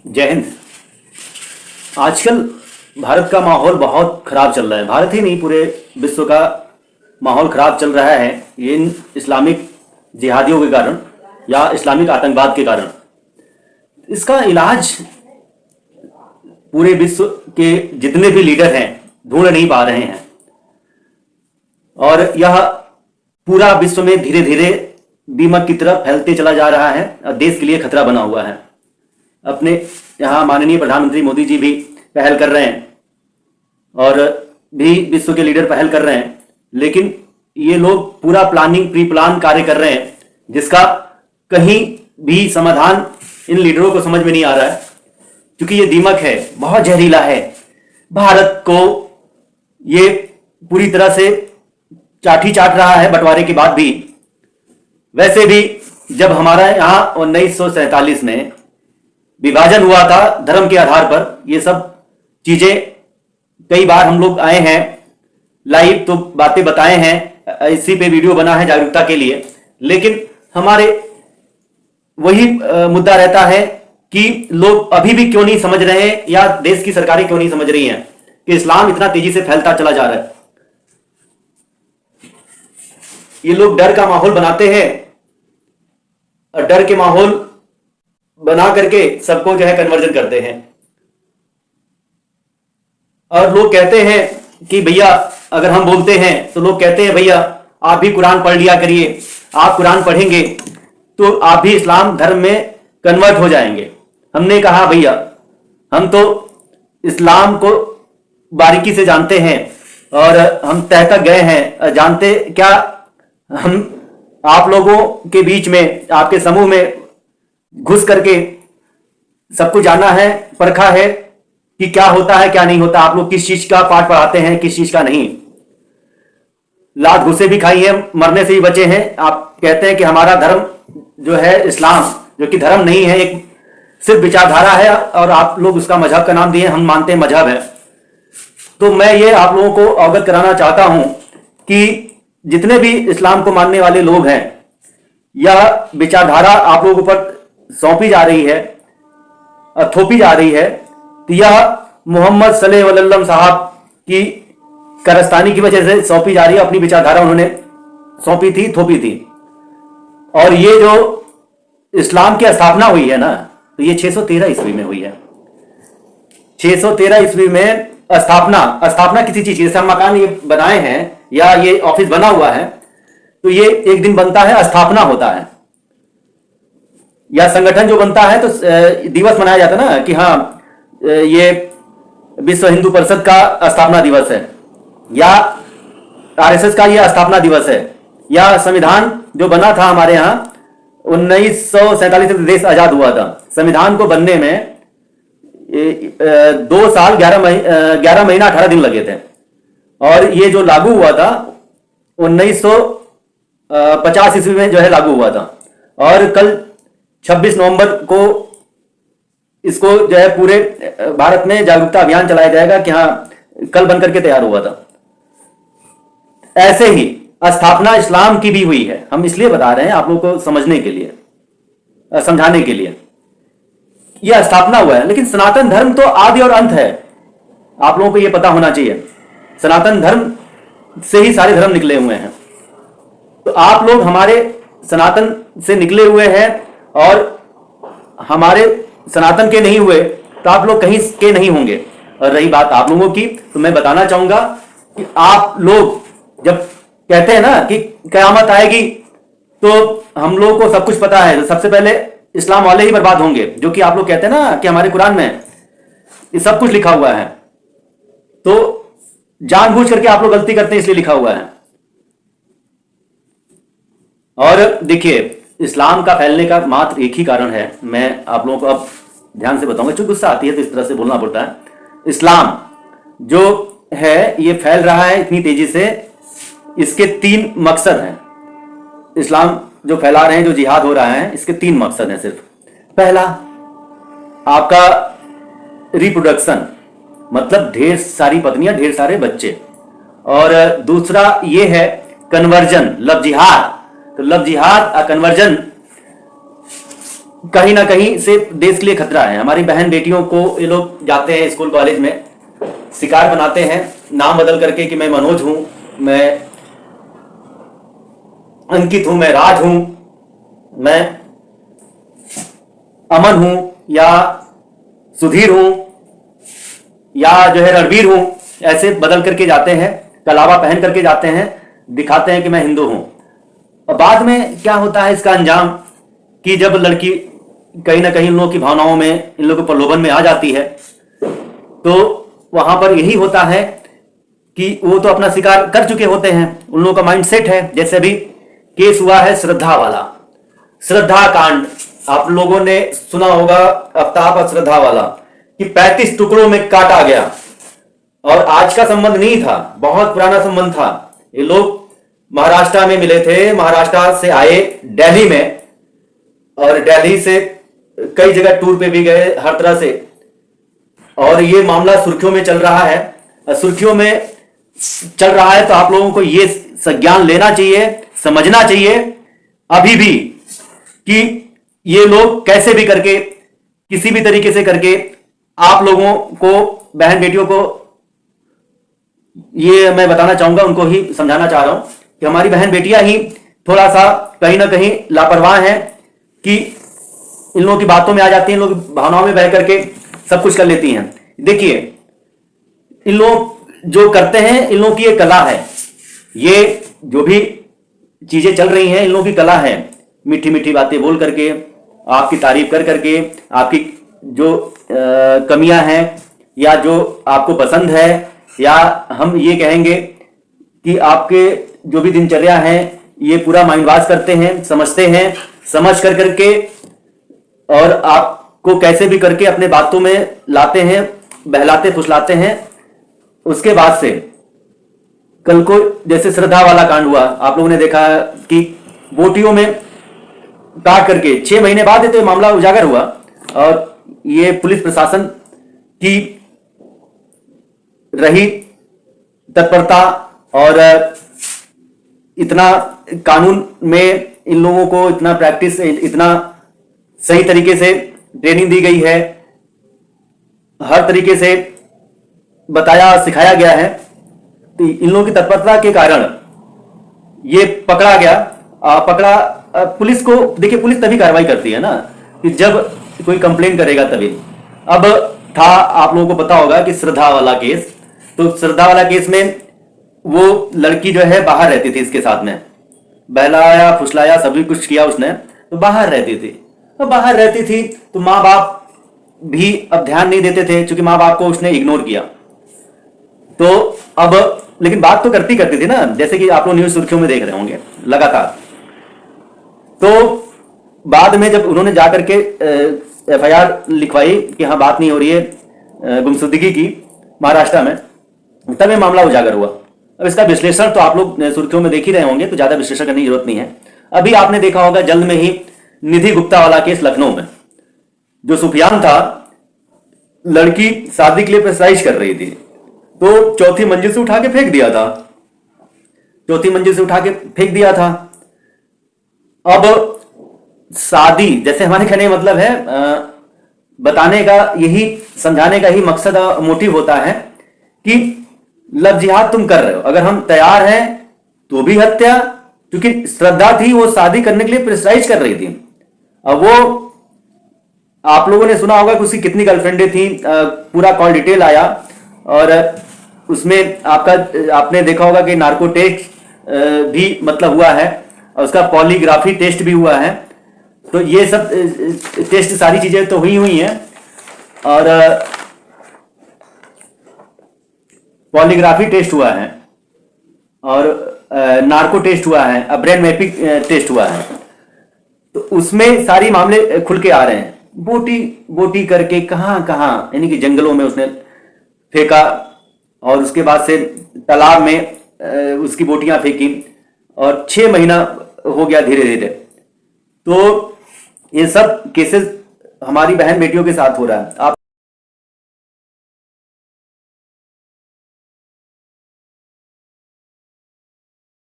जय हिंद। आजकल भारत का माहौल बहुत खराब चल रहा है। भारत ही नहीं, पूरे विश्व का माहौल खराब चल रहा है इन इस्लामिक जिहादियों के कारण या इस्लामिक आतंकवाद के कारण। इसका इलाज पूरे विश्व के जितने भी लीडर हैं ढूंढ नहीं पा रहे हैं और यह पूरा विश्व में धीरे धीरे दीमक की तरफ फैलते चला जा रहा है और देश के लिए खतरा बना हुआ है। अपने यहाँ माननीय प्रधानमंत्री मोदी जी भी पहल कर रहे हैं और भी विश्व के लीडर पहल कर रहे हैं, लेकिन ये लोग पूरा प्री प्लान कार्य कर रहे हैं जिसका कहीं भी समाधान इन लीडरों को समझ में नहीं आ रहा है, क्योंकि ये दीमक है, बहुत जहरीला है। भारत को ये पूरी तरह से चाटी चाट रहा है बंटवारे के बाद भी। वैसे भी जब हमारा यहाँ 1947 में विभाजन हुआ था धर्म के आधार पर, ये सब चीजें कई बार हम लोग आए हैं, लाइव तो बातें बताए हैं, इसी पे वीडियो बना है जागरूकता के लिए। लेकिन हमारे वही मुद्दा रहता है कि लोग अभी भी क्यों नहीं समझ रहे हैं या देश की सरकारें क्यों नहीं समझ रही हैं कि इस्लाम इतना तेजी से फैलता चला जा रहा है। ये लोग डर का माहौल बनाते हैं और डर के माहौल बना करके सबको जो है कन्वर्जन करते हैं। और लोग कहते हैं कि भैया, अगर हम बोलते हैं तो लोग कहते हैं भैया आप भी कुरान पढ़ लिया करिए, आप कुरान पढ़ेंगे तो आप भी इस्लाम धर्म में कन्वर्ट हो जाएंगे। हमने कहा भैया, हम तो इस्लाम को बारीकी से जानते हैं और हम तह तक गए हैं। जानते क्या, हम आप लोगों के बीच में, आपके समूह में घुस करके सब कुछ जाना है, परखा है कि क्या होता है क्या नहीं होता। आप लोग किस चीज का पाठ पढ़ाते हैं, किस चीज का नहीं। लात घुसे भी खाई है, मरने से भी बचे हैं। आप कहते हैं कि हमारा धर्म जो है इस्लाम, जो कि धर्म नहीं है, एक सिर्फ विचारधारा है और आप लोग उसका मजहब का नाम दिए, हम मानते हैं मजहब है। तो मैं ये आप लोगों को अवगत कराना चाहता हूं कि जितने भी इस्लाम को मानने वाले लोग हैं, यह विचारधारा आप लोगों पर सौंपी जा रही है, थोपी जा रही है, तो यह मोहम्मद सल्लल्लाहु अलैहि वसल्लम साहब की कारस्तानी की वजह से सौंपी जा रही है। अपनी विचारधारा उन्होंने सौंपी थी, थोपी थी। और ये जो इस्लाम की स्थापना हुई है ना, तो ये 613 ईस्वी में हुई है। 613 ईस्वी में स्थापना किसी चीज की, जैसे हम मकान ये बनाए हैं या ये ऑफिस बना हुआ है, तो ये एक दिन बनता है, स्थापना होता है। या संगठन जो बनता है तो दिवस मनाया जाता है ना कि हाँ ये विश्व हिंदू परिषद का स्थापना दिवस है, या आरएसएस का ये स्थापना दिवस है, या संविधान जो बना था हमारे यहाँ 1947 में देश आजाद हुआ था। संविधान को बनने में 2 साल 11 महीना 18 दिन लगे थे और ये जो लागू हुआ था 1950 ईस्वी में जो है लागू हुआ था। और कल 26 नवंबर को इसको जो है पूरे भारत में जागरूकता अभियान चलाया जाएगा कि हाँ कल बनकर के तैयार हुआ था। ऐसे ही स्थापना इस्लाम की भी हुई है। हम इसलिए बता रहे हैं आप लोगों को समझने के लिए, समझाने के लिए। यह स्थापना हुआ है, लेकिन सनातन धर्म तो आदि और अंत है। आप लोगों को यह पता होना चाहिए, सनातन धर्म से ही सारे धर्म निकले हुए हैं। तो आप लोग हमारे सनातन से निकले हुए हैं और हमारे सनातन के नहीं हुए तो आप लोग कहीं के नहीं होंगे। और रही बात आप लोगों की, तो मैं बताना चाहूंगा कि आप लोग जब कहते हैं ना कि कयामत आएगी तो हम लोगों को सब कुछ पता है, तो सबसे पहले इस्लाम वाले ही बर्बाद होंगे, जो कि आप लोग कहते हैं ना कि हमारे कुरान में ये सब कुछ लिखा हुआ है। तो जानबूझ करके आप लोग गलती करते हैं, इसलिए लिखा हुआ है। और देखिए, इस्लाम का फैलने का मात्र एक ही कारण है, मैं आप लोगों को अब ध्यान से बताऊंगा, क्योंकि गुस्सा आती है तो इस तरह से बोलना पड़ता है। इस्लाम जो है ये फैल रहा है इतनी तेजी से, इसके 3 मकसद हैं। इस्लाम जो फैला रहे हैं, जो जिहाद हो रहा है, इसके 3 मकसद हैं सिर्फ। पहला, आपका रिप्रोडक्शन, मतलब ढेर सारी पत्नियां, ढेर सारे बच्चे। और दूसरा ये है कन्वर्जन, लव जिहाद। तो लव जिहाद और कन्वर्जन कहीं ना कहीं से देश के लिए खतरा है। हमारी बहन बेटियों को ये लोग जाते हैं स्कूल कॉलेज में, शिकार बनाते हैं नाम बदल करके कि मैं मनोज हूं, मैं अंकित हूं, मैं राज हूं, मैं अमन हूं, या सुधीर हूं, या जो है रणवीर हूं। ऐसे बदल करके जाते हैं, कलावा पहन करके जाते हैं, दिखाते हैं कि मैं हिंदू हूं। और बाद में क्या होता है इसका अंजाम, कि जब लड़की कहीं ना कहीं इन लोगों की भावनाओं में, इन लोगों के प्रलोभन में आ जाती है, तो वहां पर यही होता है कि वो तो अपना शिकार कर चुके होते हैं, उन लोगों का माइंड सेट है। जैसे अभी केस हुआ है श्रद्धा वाला, श्रद्धा कांड, आप लोगों ने सुना होगा, आफ्ताब और श्रद्धा वाला, कि 35 टुकड़ों में काटा गया। और आज का संबंध नहीं था, बहुत पुराना संबंध था। ये लोग महाराष्ट्र में मिले थे, महाराष्ट्र से आए दिल्ली में, और दिल्ली से कई जगह टूर पे भी गए, हर तरह से। और ये मामला सुर्खियों में चल रहा है। सुर्खियों में चल रहा है तो आप लोगों को ये संज्ञान लेना चाहिए, समझना चाहिए अभी भी, कि ये लोग कैसे भी करके, किसी भी तरीके से करके आप लोगों को, बहन बेटियों को, ये मैं बताना चाहूंगा, उनको ही समझाना चाह रहा हूं कि हमारी बहन बेटियां ही थोड़ा सा कहीं ना कहीं लापरवाह हैं, कि इन लोगों की बातों में आ जाती हैं, इन लोग भावनाओं में बह करके सब कुछ कर लेती हैं। देखिए, इन लोग जो करते हैं, इन लोगों की ये कला है, ये जो भी चीजें चल रही हैं इन लोगों की कला है। मीठी मीठी बातें बोल करके, आपकी तारीफ कर करके, आपकी जो कमियां हैं या जो आपको पसंद है, या हम ये कहेंगे कि आपके जो भी दिनचर्या है, ये पूरा माइंड वॉश करते हैं, समझते हैं, समझ कर करके और आपको कैसे भी करके अपने बातों में लाते हैं, बहलाते फुसलाते हैं। उसके बाद से कल को जैसे श्रद्धा वाला कांड हुआ, आप लोगों ने देखा कि बोटियों में काट करके 6 महीने बाद तो मामला उजागर हुआ, और ये पुलिस प्रशासन की रही तत्परता और इतना कानून में इन लोगों को इतना प्रैक्टिस, इतना सही तरीके से ट्रेनिंग दी गई है, हर तरीके से बताया सिखाया गया है, तो इन लोगों की तत्परता के कारण ये पकड़ा गया। पुलिस को देखिए, पुलिस तभी कार्रवाई करती है ना कि जब कोई कंप्लेन करेगा तभी। अब था, आप लोगों को पता होगा कि श्रद्धा वाला केस, तो श्रद्धा वाला केस में वो लड़की जो है बाहर रहती थी, इसके साथ में बहलाया फुसलाया सभी कुछ किया उसने, तो बाहर रहती थी। तो बाहर रहती थी तो माँ बाप भी अब ध्यान नहीं देते थे, क्योंकि माँ बाप को उसने इग्नोर किया। तो अब लेकिन बात तो करती थी ना, जैसे कि आप लोग न्यूज सुर्खियों में देख रहे होंगे लगातार। तो बाद में जब उन्होंने जाकर के FIR लिखवाई कि हाँ बात नहीं हो रही है गुमशुदगी की महाराष्ट्र में, तब ये मामला उजागर हुआ। अब इसका विश्लेषण तो आप लोग सुर्खियों में देख ही रहे होंगे, तो ज्यादा विश्लेषण करने की जरूरत नहीं है। अभी आपने देखा होगा जल्द में ही निधि गुप्ता वाला केस लखनऊ में, जो सुफियान था, लड़की शादी के लिए प्रेशराइज कर रही थी, तो चौथी मंजिल से उठा के फेंक दिया था, चौथी मंजिल से उठा के फेंक दिया था। अब शादी, जैसे हमारे कहने का मतलब है, बताने का यही, समझाने का ही मकसद मोटिव होता है कि लव जिहाद तुम कर रहे हो, अगर हम तैयार हैं तो भी हत्या, क्योंकि श्रद्धा थी वो शादी करने के लिए प्रेशराइज कर रही थी। अब वो आप लोगों ने सुना होगा कि उसकी कितनी गर्लफ्रेंडें थी, पूरा कॉल डिटेल आया, और उसमें आपने देखा होगा कि नार्को टेस्ट भी मतलब हुआ है, और उसका पॉलीग्राफी टेस्ट भी हुआ है। तो ये सब टेस्ट, सारी चीजें तो हुई हैं, और पॉलीग्राफी टेस्ट हुआ है, और नार्को टेस्ट हुआ है, अब ब्रेन मैपिंग टेस्ट हुआ है। तो उसमें सारी मामले खुल के आ रहे हैं। बोटी करके कहां यानी कि जंगलों में उसने फेंका, और उसके बाद से तालाब में उसकी बोटियां फेंकी, और 6 महीना हो गया धीरे धीरे। तो ये सब केसेस हमारी बहन बेटियों के साथ हो रहा है। आप